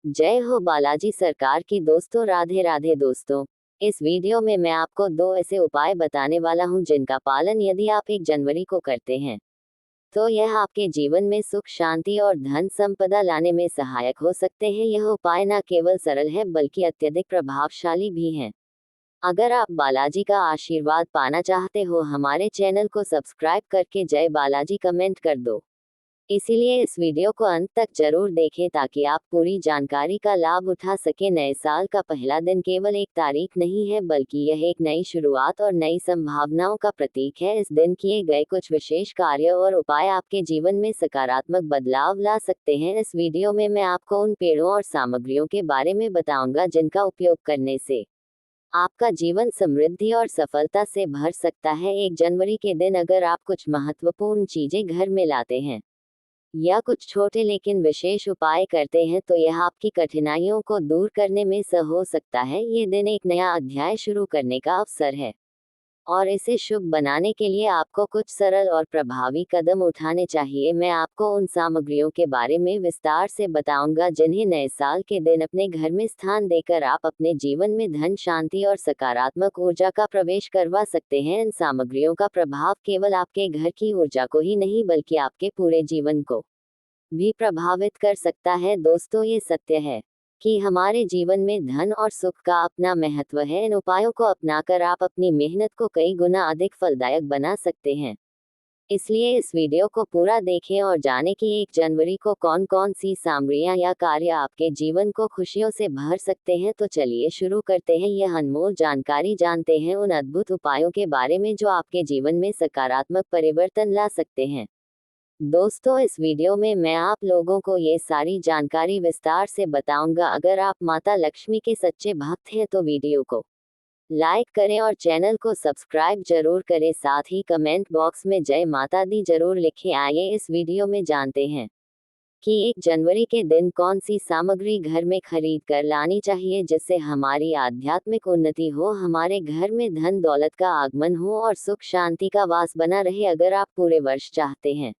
जय हो बालाजी सरकार की दोस्तों, राधे राधे दोस्तों। इस वीडियो में मैं आपको दो ऐसे उपाय बताने वाला हूं जिनका पालन यदि आप 1 जनवरी को करते हैं तो यह आपके जीवन में सुख, शांति और धन संपदा लाने में सहायक हो सकते हैं। यह उपाय न केवल सरल है बल्कि अत्यधिक प्रभावशाली भी हैं। अगर आप बालाजी का आशीर्वाद पाना चाहते हो, हमारे चैनल को सब्सक्राइब करके जय बालाजी कमेंट कर दो। इसीलिए इस वीडियो को अंत तक जरूर देखें ताकि आप पूरी जानकारी का लाभ उठा सकें। नए साल का पहला दिन केवल एक तारीख नहीं है बल्कि यह एक नई शुरुआत और नई संभावनाओं का प्रतीक है। इस दिन किए गए कुछ विशेष कार्य और उपाय आपके जीवन में सकारात्मक बदलाव ला सकते हैं। इस वीडियो में मैं आपको उन पेड़ों और सामग्रियों के बारे में बताऊंगा जिनका उपयोग करने से आपका जीवन समृद्धि और सफलता से भर सकता है। 1 जनवरी के दिन अगर आप कुछ महत्वपूर्ण चीजें घर में लाते हैं या कुछ छोटे लेकिन विशेष उपाय करते हैं तो यह आपकी कठिनाइयों को दूर करने में सह हो सकता है। ये दिन एक नया अध्याय शुरू करने का अवसर है और इसे शुभ बनाने के लिए आपको कुछ सरल और प्रभावी कदम उठाने चाहिए। मैं आपको उन सामग्रियों के बारे में विस्तार से बताऊंगा जिन्हें नए साल के दिन अपने घर में स्थान देकर आप अपने जीवन में धन, शांति और सकारात्मक ऊर्जा का प्रवेश करवा सकते हैं। इन सामग्रियों का प्रभाव केवल आपके घर की ऊर्जा को ही नहीं बल्कि आपके पूरे जीवन को भी प्रभावित कर सकता है। दोस्तों, ये सत्य है कि हमारे जीवन में धन और सुख का अपना महत्व है। इन उपायों को अपनाकर आप अपनी मेहनत को कई गुना अधिक फलदायक बना सकते हैं। इसलिए इस वीडियो को पूरा देखें और जानें कि 1 जनवरी को कौन कौन सी सामग्रियां या कार्य आपके जीवन को खुशियों से भर सकते हैं। तो चलिए शुरू करते हैं। यह अनमोल जानकारी जानते हैं उन अद्भुत उपायों के बारे में जो आपके जीवन में सकारात्मक परिवर्तन ला सकते हैं। दोस्तों, इस वीडियो में मैं आप लोगों को ये सारी जानकारी विस्तार से बताऊंगा। अगर आप माता लक्ष्मी के सच्चे भक्त हैं तो वीडियो को लाइक करें और चैनल को सब्सक्राइब जरूर करें। साथ ही कमेंट बॉक्स में जय माता दी जरूर लिखें। आइए इस वीडियो में जानते हैं कि 1 जनवरी के दिन कौन सी सामग्री घर में खरीद कर लानी चाहिए जिससे हमारी आध्यात्मिक उन्नति हो, हमारे घर में धन दौलत का आगमन हो और सुख शांति का वास बना रहे। अगर आप पूरे वर्ष चाहते हैं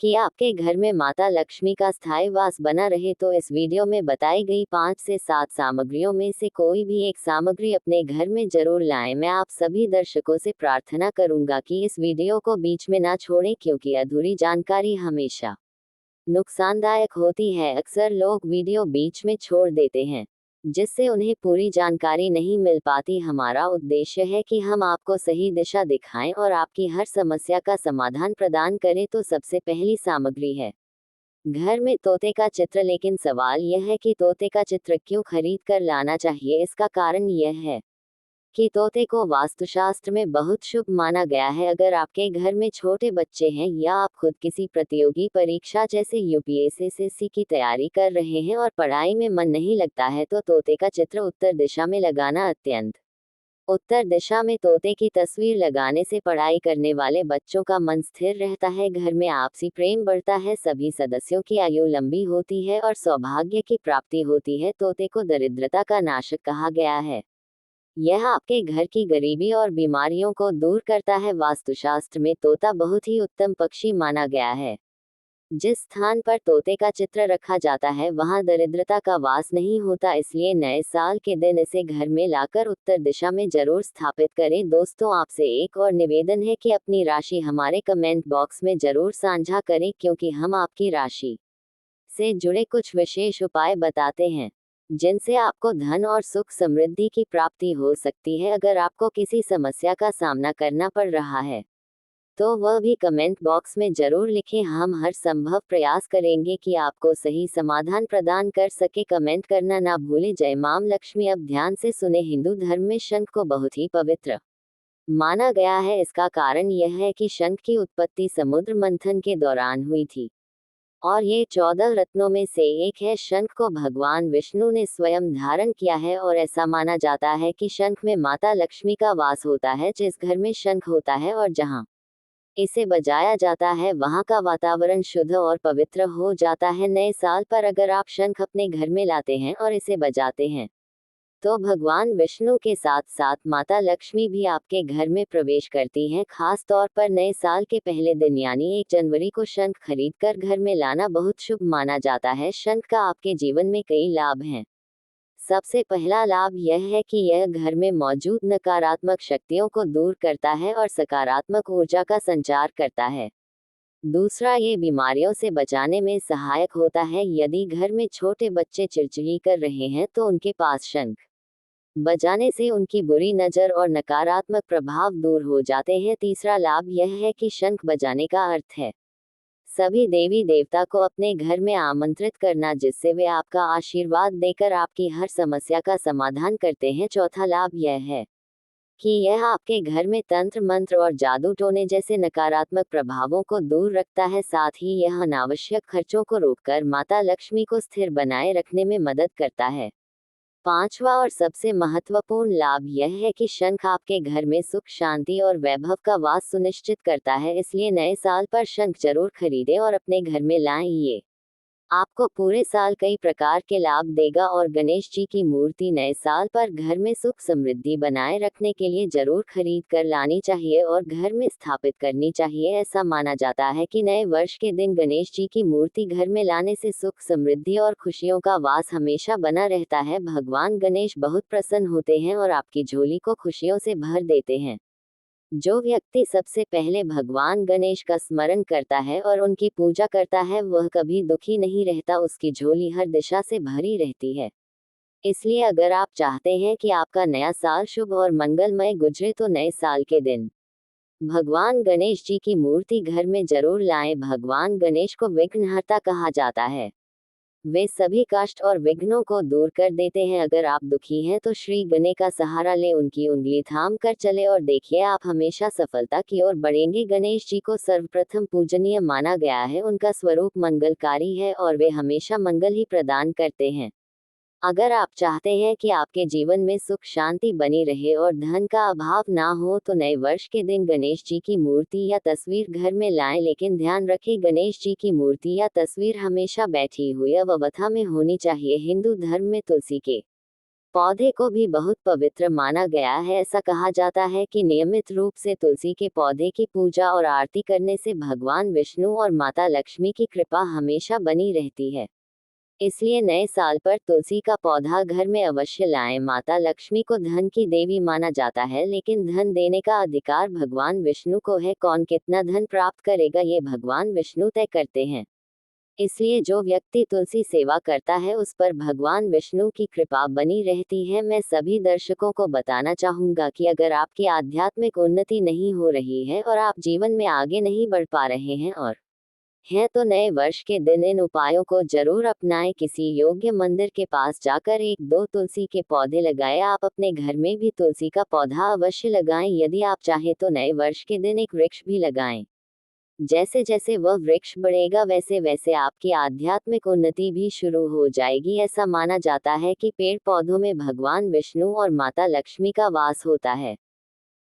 कि आपके घर में माता लक्ष्मी का स्थायी वास बना रहे तो इस वीडियो में बताई गई 5 से 7 सामग्रियों में से कोई भी एक सामग्री अपने घर में जरूर लाएं। मैं आप सभी दर्शकों से प्रार्थना करूंगा कि इस वीडियो को बीच में ना छोड़ें क्योंकि अधूरी जानकारी हमेशा नुकसानदायक होती है। अक्सर लोग वीडियो बीच में छोड़ देते हैं जिससे उन्हें पूरी जानकारी नहीं मिल पाती। हमारा उद्देश्य है कि हम आपको सही दिशा दिखाएं और आपकी हर समस्या का समाधान प्रदान करें। तो सबसे पहली सामग्री है घर में तोते का चित्र। लेकिन सवाल यह है कि तोते का चित्र क्यों खरीद कर लाना चाहिए। इसका कारण यह है कि तोते को वास्तुशास्त्र में बहुत शुभ माना गया है। अगर आपके घर में छोटे बच्चे हैं या आप खुद किसी प्रतियोगी परीक्षा जैसे यूपीएससी की तैयारी कर रहे हैं और पढ़ाई में मन नहीं लगता है तो तोते का चित्र उत्तर दिशा में लगाना अत्यंत उत्तर दिशा में तोते की तस्वीर लगाने से पढ़ाई करने वाले बच्चों का मन स्थिर रहता है, घर में आपसी प्रेम बढ़ता है, सभी सदस्यों की आयु लंबी होती है और सौभाग्य की प्राप्ति होती है। तोते को दरिद्रता का नाशक कहा गया है। यह आपके घर की गरीबी और बीमारियों को दूर करता है। वास्तुशास्त्र में तोता बहुत ही उत्तम पक्षी माना गया है। जिस स्थान पर तोते का चित्र रखा जाता है वहां दरिद्रता का वास नहीं होता। इसलिए नए साल के दिन इसे घर में लाकर उत्तर दिशा में जरूर स्थापित करें। दोस्तों, आपसे एक और निवेदन है कि अपनी राशि हमारे कमेंट बॉक्स में जरूर साझा करें क्योंकि हम आपकी राशि से जुड़े कुछ विशेष उपाय बताते हैं जिनसे आपको धन और सुख समृद्धि की प्राप्ति हो सकती है। अगर आपको किसी समस्या का सामना करना पड़ रहा है तो वह भी कमेंट बॉक्स में जरूर लिखें। हम हर संभव प्रयास करेंगे कि आपको सही समाधान प्रदान कर सके। कमेंट करना ना भूलें। जय माम लक्ष्मी। अब ध्यान से सुने। हिंदू धर्म में शंख को बहुत ही पवित्र माना गया है। इसका कारण यह है कि शंख की उत्पत्ति समुद्र मंथन के दौरान हुई थी और ये 14 रत्नों में से एक है। शंख को भगवान विष्णु ने स्वयं धारण किया है और ऐसा माना जाता है कि शंख में माता लक्ष्मी का वास होता है। जिस घर में शंख होता है और जहां इसे बजाया जाता है वहां का वातावरण शुद्ध और पवित्र हो जाता है। नए साल पर अगर आप शंख अपने घर में लाते हैं और इसे बजाते हैं तो भगवान विष्णु के साथ साथ माता लक्ष्मी भी आपके घर में प्रवेश करती हैं। खास तौर पर नए साल के पहले दिन यानी 1 जनवरी को शंख खरीदकर घर में लाना बहुत शुभ माना जाता है। शंख का आपके जीवन में कई लाभ हैं। सबसे पहला लाभ यह है कि यह घर में मौजूद नकारात्मक शक्तियों को दूर करता है और सकारात्मक ऊर्जा का संचार करता है। दूसरा, ये बीमारियों से बचाने में सहायक होता है। यदि घर में छोटे बच्चे चिड़चिड़ी कर रहे हैं तो उनके पास शंख बजाने से उनकी बुरी नज़र और नकारात्मक प्रभाव दूर हो जाते हैं। तीसरा लाभ यह है कि शंख बजाने का अर्थ है सभी देवी देवता को अपने घर में आमंत्रित करना, जिससे वे आपका आशीर्वाद देकर आपकी हर समस्या का समाधान करते हैं। चौथा लाभ यह है कि यह आपके घर में तंत्र मंत्र और जादू टोने जैसे नकारात्मक प्रभावों को दूर रखता है। साथ ही यह अनावश्यक खर्चों को रोककर माता लक्ष्मी को स्थिर बनाए रखने में मदद करता है। पांचवा और सबसे महत्वपूर्ण लाभ यह है कि शंख आपके घर में सुख, शांति और वैभव का वास सुनिश्चित करता है। इसलिए नए साल पर शंख जरूर खरीदें और अपने घर में लाएं। ये आपको पूरे साल कई प्रकार के लाभ देगा और गणेश जी की मूर्ति नए साल पर घर में सुख समृद्धि बनाए रखने के लिए जरूर खरीद कर लानी चाहिए और घर में स्थापित करनी चाहिए। ऐसा माना जाता है कि नए वर्ष के दिन गणेश जी की मूर्ति घर में लाने से सुख, समृद्धि और खुशियों का वास हमेशा बना रहता है। भगवान गणेश बहुत प्रसन्न होते हैं और आपकी झोली को खुशियों से भर देते हैं। जो व्यक्ति सबसे पहले भगवान गणेश का स्मरण करता है और उनकी पूजा करता है, वह कभी दुखी नहीं रहता। उसकी झोली हर दिशा से भरी रहती है। इसलिए अगर आप चाहते हैं कि आपका नया साल शुभ और मंगलमय गुजरे तो नए साल के दिन भगवान गणेश जी की मूर्ति घर में जरूर लाएं। भगवान गणेश को विघ्नहर्ता कहा जाता है। वे सभी कष्ट और विघ्नों को दूर कर देते हैं। अगर आप दुखी हैं तो श्री गणेश का सहारा ले, उनकी उंगली थाम कर चले और देखिए आप हमेशा सफलता की ओर बढ़ेंगे। गणेश जी को सर्वप्रथम पूजनीय माना गया है। उनका स्वरूप मंगलकारी है और वे हमेशा मंगल ही प्रदान करते हैं। अगर आप चाहते हैं कि आपके जीवन में सुख शांति बनी रहे और धन का अभाव ना हो तो नए वर्ष के दिन गणेश जी की मूर्ति या तस्वीर घर में लाएं। लेकिन ध्यान रखें, गणेश जी की मूर्ति या तस्वीर हमेशा बैठी हुई अवस्था में होनी चाहिए। हिंदू धर्म में तुलसी के पौधे को भी बहुत पवित्र माना गया है। ऐसा कहा जाता है कि नियमित रूप से तुलसी के पौधे की पूजा और आरती करने से भगवान विष्णु और माता लक्ष्मी की कृपा हमेशा बनी रहती है। इसलिए नए साल पर तुलसी का पौधा घर में अवश्य लाएं। माता लक्ष्मी को धन की देवी माना जाता है, लेकिन धन देने का अधिकार भगवान विष्णु को है। कौन कितना धन प्राप्त करेगा ये भगवान विष्णु तय करते हैं। इसलिए जो व्यक्ति तुलसी सेवा करता है उस पर भगवान विष्णु की कृपा बनी रहती है। मैं सभी दर्शकों को बताना चाहूंगा कि अगर आपकी आध्यात्मिक उन्नति नहीं हो रही है और आप जीवन में आगे नहीं बढ़ पा रहे हैं तो नए वर्ष के दिन इन उपायों को जरूर अपनाएं। किसी योग्य मंदिर के पास जाकर 1-2 तुलसी के पौधे लगाएं। आप अपने घर में भी तुलसी का पौधा अवश्य लगाएं। यदि आप चाहें तो नए वर्ष के दिन एक वृक्ष भी लगाएं। जैसे जैसे वह वृक्ष बढ़ेगा वैसे वैसे आपकी आध्यात्मिक उन्नति भी शुरू हो जाएगी। ऐसा माना जाता है कि पेड़ पौधों में भगवान विष्णु और माता लक्ष्मी का वास होता है,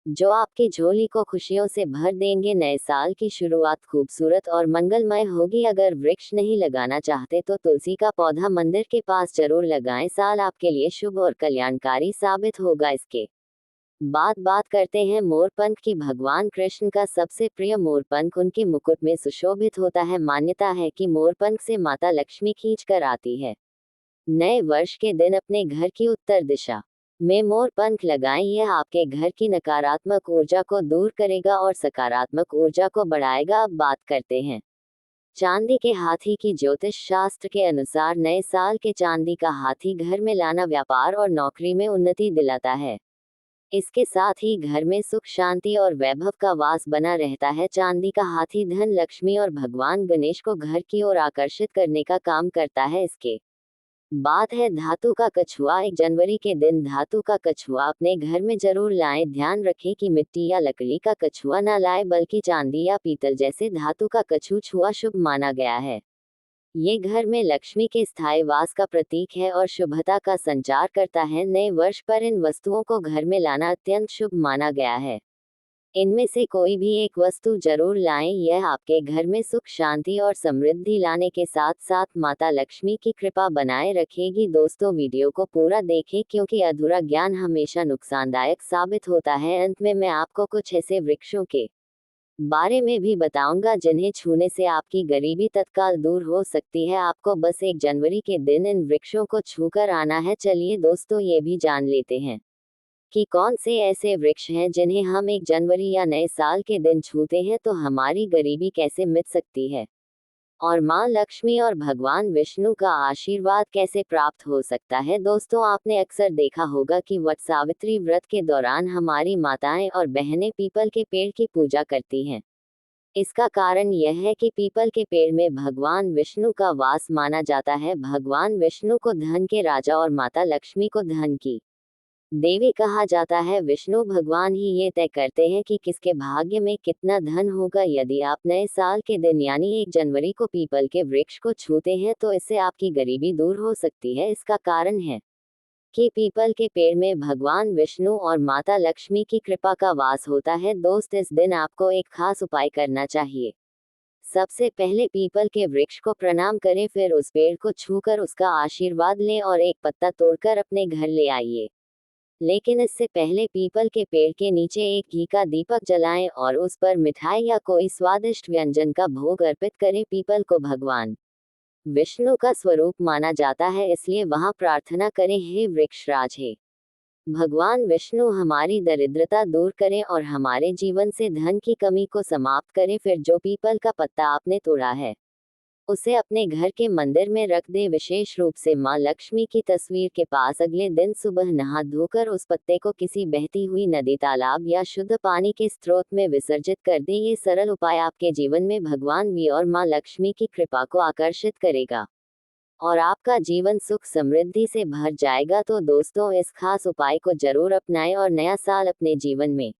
जो आपकी झोली को खुशियों से भर देंगे। नए साल की शुरुआत खूबसूरत और मंगलमय होगी। अगर वृक्ष नहीं लगाना चाहते तो तुलसी का पौधा मंदिर के पास जरूर लगाएं। साल आपके लिए शुभ और कल्याणकारी साबित होगा। इसके बाद बात करते हैं मोरपंख की। भगवान कृष्ण का सबसे प्रिय मोरपंख उनके मुकुट में सुशोभित होता है। मान्यता है कि मोरपंख से माता लक्ष्मी खींच कर आती है। नए वर्ष के दिन अपने घर की उत्तर दिशा में मोरपंख लगाएं। यह आपके घर की नकारात्मक ऊर्जा को दूर करेगा और सकारात्मक ऊर्जा को बढ़ाएगा। अब बात करते हैं चांदी के हाथी की। ज्योतिष शास्त्र के अनुसार नए साल के चांदी का हाथी घर में लाना व्यापार और नौकरी में उन्नति दिलाता है। इसके साथ ही घर में सुख शांति और वैभव का वास बना रहता है। चांदी का हाथी धन, लक्ष्मी और भगवान गणेश को घर की ओर आकर्षित करने का काम करता है। इसके बात है धातु का कछुआ। 1 जनवरी के दिन धातु का कछुआ अपने घर में जरूर लाएं। ध्यान रखें कि मिट्टी या लकड़ी का कछुआ न लाएं, बल्कि चांदी या पीतल जैसे धातु का कछुआ शुभ माना गया है। ये घर में लक्ष्मी के स्थायी वास का प्रतीक है और शुभता का संचार करता है। नए वर्ष पर इन वस्तुओं को घर में लाना अत्यंत शुभ माना गया है। इनमें से कोई भी एक वस्तु जरूर लाएं, यह आपके घर में सुख शांति और समृद्धि लाने के साथ साथ माता लक्ष्मी की कृपा बनाए रखेगी। दोस्तों, वीडियो को पूरा देखें क्योंकि अधूरा ज्ञान हमेशा नुकसानदायक साबित होता है। अंत में मैं आपको कुछ ऐसे वृक्षों के बारे में भी बताऊंगा जिन्हें छूने से आपकी गरीबी तत्काल दूर हो सकती है। आपको बस 1 जनवरी के दिन इन वृक्षों को छूकर आना है। चलिए दोस्तों, ये भी जान लेते हैं कि कौन से ऐसे वृक्ष हैं जिन्हें हम 1 जनवरी या नए साल के दिन छूते हैं तो हमारी गरीबी कैसे मिट सकती है और माँ लक्ष्मी और भगवान विष्णु का आशीर्वाद कैसे प्राप्त हो सकता है। दोस्तों, आपने अक्सर देखा होगा कि वट सावित्री व्रत के दौरान हमारी माताएं और बहनें पीपल के पेड़ की पूजा करती हैं। इसका कारण यह है कि पीपल के पेड़ में भगवान विष्णु का वास माना जाता है। भगवान विष्णु को धन के राजा और माता लक्ष्मी को धन की देवी कहा जाता है। विष्णु भगवान ही ये तय करते हैं कि किसके भाग्य में कितना धन होगा। यदि आप नए साल के दिन यानी 1 जनवरी को पीपल के वृक्ष को छूते हैं तो इससे आपकी गरीबी दूर हो सकती है। इसका कारण है कि पीपल के पेड़ में भगवान विष्णु और माता लक्ष्मी की कृपा का वास होता है। दोस्त, इस दिन आपको एक खास उपाय करना चाहिए। सबसे पहले पीपल के वृक्ष को प्रणाम करें, फिर उस पेड़ को छूकर उसका आशीर्वाद लें और एक पत्ता तोड़कर अपने घर ले आइए। लेकिन इससे पहले पीपल के पेड़ के नीचे एक घी का दीपक जलाएं और उस पर मिठाई या कोई स्वादिष्ट व्यंजन का भोग अर्पित करें। पीपल को भगवान विष्णु का स्वरूप माना जाता है, इसलिए वहां प्रार्थना करें, हे वृक्षराज, हे भगवान विष्णु, हमारी दरिद्रता दूर करें और हमारे जीवन से धन की कमी को समाप्त करें। फिर जो पीपल का पत्ता आपने तोड़ा है उसे अपने घर के मंदिर में रख दे, विशेष रूप से माँ लक्ष्मी की तस्वीर के पास। अगले दिन सुबह नहा धोकर उस पत्ते को किसी बहती हुई नदी, तालाब या शुद्ध पानी के स्रोत में विसर्जित कर दे। ये सरल उपाय आपके जीवन में भगवान वी और माँ लक्ष्मी की कृपा को आकर्षित करेगा और आपका जीवन सुख समृद्धि से भर जाएगा। तो दोस्तों, इस खास उपाय को जरूर अपनाएं और नया साल अपने जीवन में